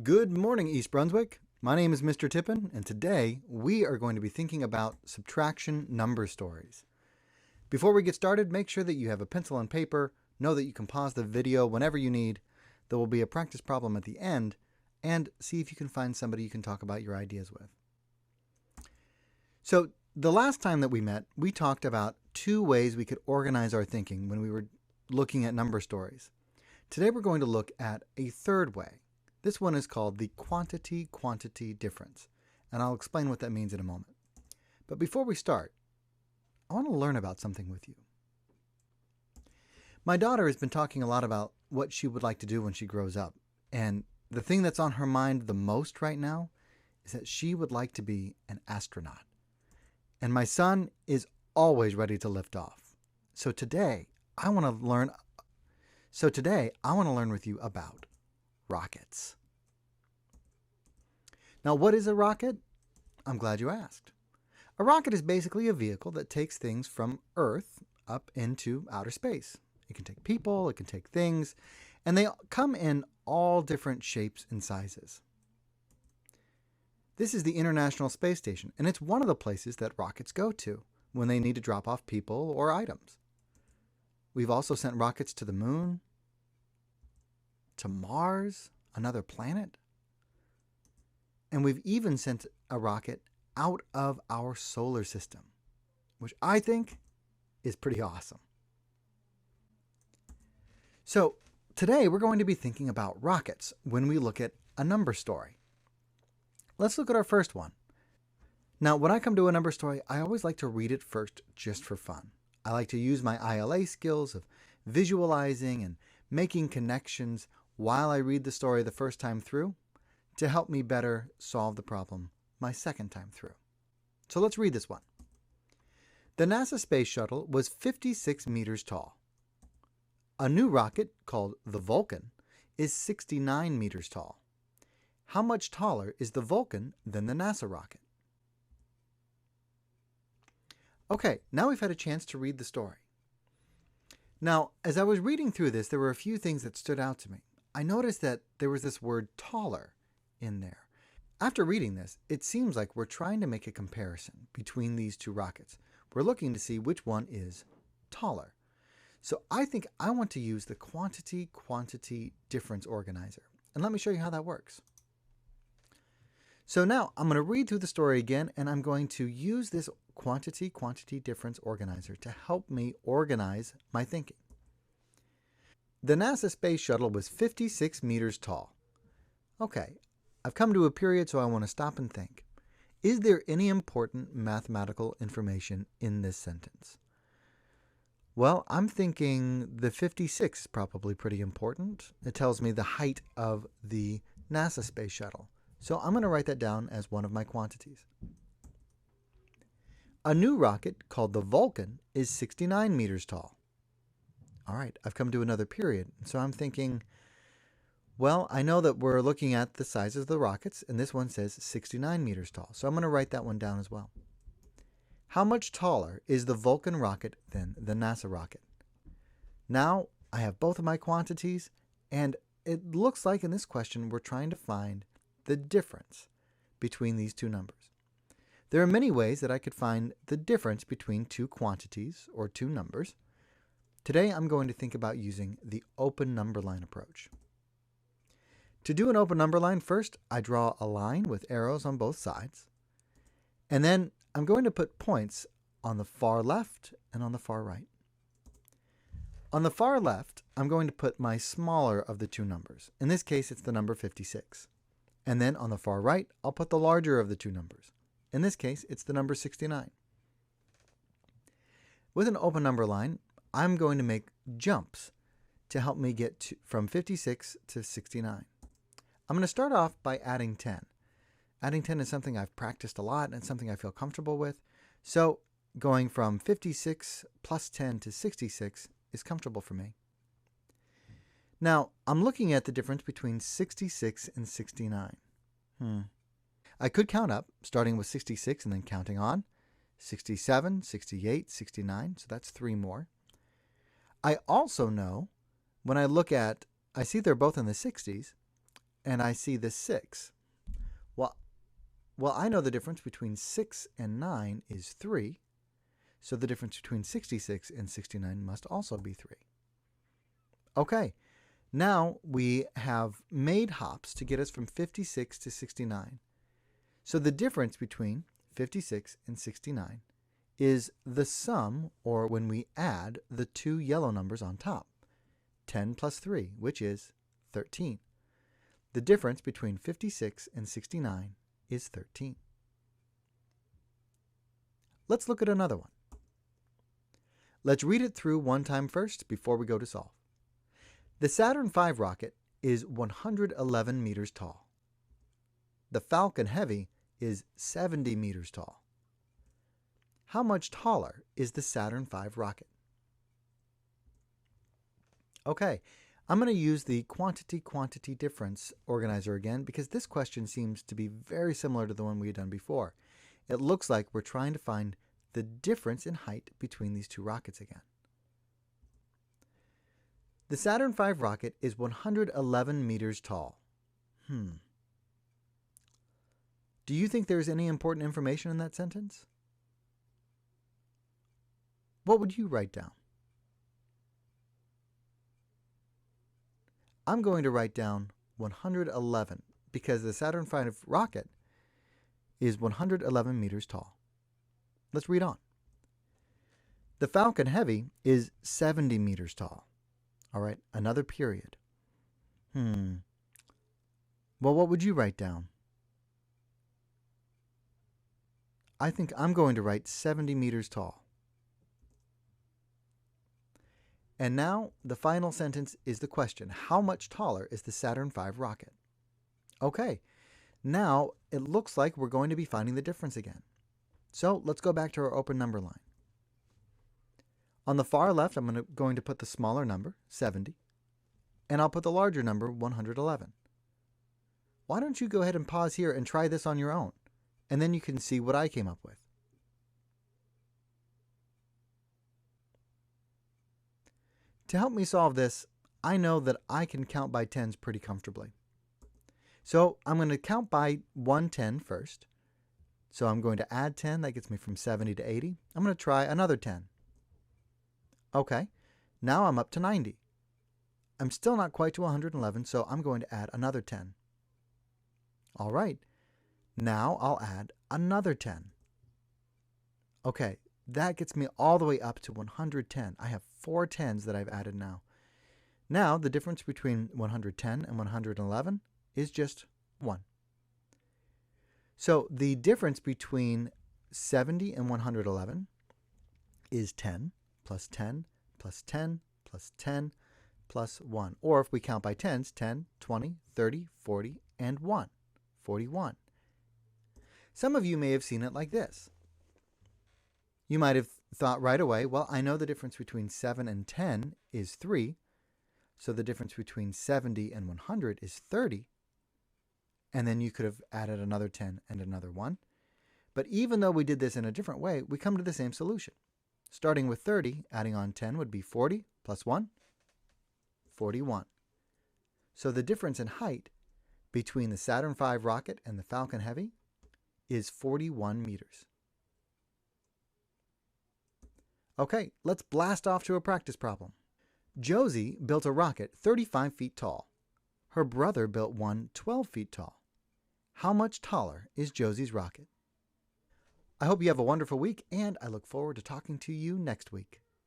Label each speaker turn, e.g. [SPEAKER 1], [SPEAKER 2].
[SPEAKER 1] Good morning, East Brunswick. My name is Mr. Tippin, and today we are going to be thinking about subtraction number stories. Before we get started, make sure that you have a pencil and paper. Know that you can pause the video whenever you need. There will be a practice problem at the end, and see if you can find somebody you can talk about your ideas with. So, the last time that we met, we talked about two ways we could organize our thinking when we were looking at number stories. Today we're going to look at a third way. This one is called the quantity-quantity difference, and I'll explain what that means in a moment. But before we start, I want to learn about something with you. My daughter has been talking a lot about what she would like to do when she grows up, and the thing that's on her mind the most right now is that she would like to be an astronaut. And my son is always ready to lift off. So today, I want to learn with you about rockets. Now, what is a rocket? I'm glad you asked. A rocket is basically a vehicle that takes things from Earth up into outer space. It can take people, it can take things, and they come in all different shapes and sizes. This is the International Space Station, and it's one of the places that rockets go to when they need to drop off people or items. We've also sent rockets to the moon, to Mars, another planet, and we've even sent a rocket out of our solar system, which I think is pretty awesome. So today we're going to be thinking about rockets when we look at a number story. Let's look at our first one. Now, when I come to a number story, I always like to read it first just for fun. I like to use my ILA skills of visualizing and making connections while I read the story the first time through to help me better solve the problem my second time through. So let's read this one. The NASA space shuttle was 56 meters tall. A new rocket called the Vulcan is 69 meters tall. How much taller is the Vulcan than the NASA rocket? Okay, now we've had a chance to read the story. Now, as I was reading through this, there were a few things that stood out to me. I noticed that there was this word taller in there. After reading this, it seems like we're trying to make a comparison between these two rockets. We're looking to see which one is taller. So I think I want to use the quantity-quantity difference organizer. And let me show you how that works. So now I'm going to read through the story again, and I'm going to use this quantity-quantity difference organizer to help me organize my thinking. The NASA space shuttle was 56 meters tall. Okay, I've come to a period, so I want to stop and think. Is there any important mathematical information in this sentence? Well, I'm thinking the 56 is probably pretty important. It tells me the height of the NASA space shuttle. So I'm going to write that down as one of my quantities. A new rocket called the Vulcan is 69 meters tall. All right, I've come to another period. So I'm thinking, well, I know that we're looking at the sizes of the rockets, and this one says 69 meters tall. So I'm going to write that one down as well. How much taller is the Vulcan rocket than the NASA rocket? Now I have both of my quantities, and it looks like in this question we're trying to find the difference between these two numbers. There are many ways that I could find the difference between two quantities or two numbers. Today I'm going to think about using the open number line approach. To do an open number line, first I draw a line with arrows on both sides, and then I'm going to put points on the far left and on the far right. On the far left, I'm going to put my smaller of the two numbers. In this case, it's the number 56. And then on the far right, I'll put the larger of the two numbers. In this case, it's the number 69. With an open number line, I'm going to make jumps to help me get from 56 to 69. I'm going to start off by adding 10. Adding 10 is something I've practiced a lot and it's something I feel comfortable with. So going from 56 plus 10 to 66 is comfortable for me. Now, I'm looking at the difference between 66 and 69. I could count up, starting with 66 and then counting on. 67, 68, 69, so that's 3 more. I also know when I look at, I see they're both in the 60s. and I see the 6. Well, I know the difference between 6 and 9 is 3, so the difference between 66 and 69 must also be 3. Okay, now we have made hops to get us from 56 to 69. So the difference between 56 and 69 is the sum, or when we add the two yellow numbers on top, 10 plus 3, which is 13. The difference between 56 and 69 is 13. Let's look at another one. Let's read it through one time first before we go to solve. The Saturn V rocket is 111 meters tall. The Falcon Heavy is 70 meters tall. How much taller is the Saturn V rocket? Okay, I'm going to use the quantity difference organizer again because this question seems to be very similar to the one we had done before. It looks like we're trying to find the difference in height between these two rockets again. The Saturn V rocket is 111 meters tall. Do you think there's any important information in that sentence? What would you write down? I'm going to write down 111 because the Saturn V rocket is 111 meters tall. Let's read on. The Falcon Heavy is 70 meters tall. All right, another period. Well, what would you write down? I think I'm going to write 70 meters tall. And now the final sentence is the question. How much taller is the Saturn V rocket? Okay, now it looks like we're going to be finding the difference again. So let's go back to our open number line. On the far left, I'm going to put the smaller number, 70, and I'll put the larger number, 111. Why don't you go ahead and pause here and try this on your own, and then you can see what I came up with. To help me solve this, I know that I can count by tens pretty comfortably. So I'm going to count by 110 first. So I'm going to add 10. That gets me from 70 to 80. I'm going to try another 10. Okay, now I'm up to 90. I'm still not quite to 111, so I'm going to add another 10. All right, now I'll add another 10. Okay, that gets me all the way up to 110. I have 4 tens that I've added now. Now the difference between 110 and 111 is just 1. So the difference between 70 and 111 is 10 plus 10 plus 10 plus 10 plus 1. Or if we count by tens, 10, 20, 30, 40, and 1. 41. Some of you may have seen it like this. You might have thought right away, well, I know the difference between 7 and 10 is 3, so the difference between 70 and 100 is 30, and then you could have added another 10 and another 1. But even though we did this in a different way, we come to the same solution. Starting with 30, adding on 10 would be 40 plus 1, 41. So the difference in height between the Saturn V rocket and the Falcon Heavy is 41 meters. Okay, let's blast off to a practice problem. Josie built a rocket 35 feet tall. Her brother built one 12 feet tall. How much taller is Josie's rocket? I hope you have a wonderful week, and I look forward to talking to you next week.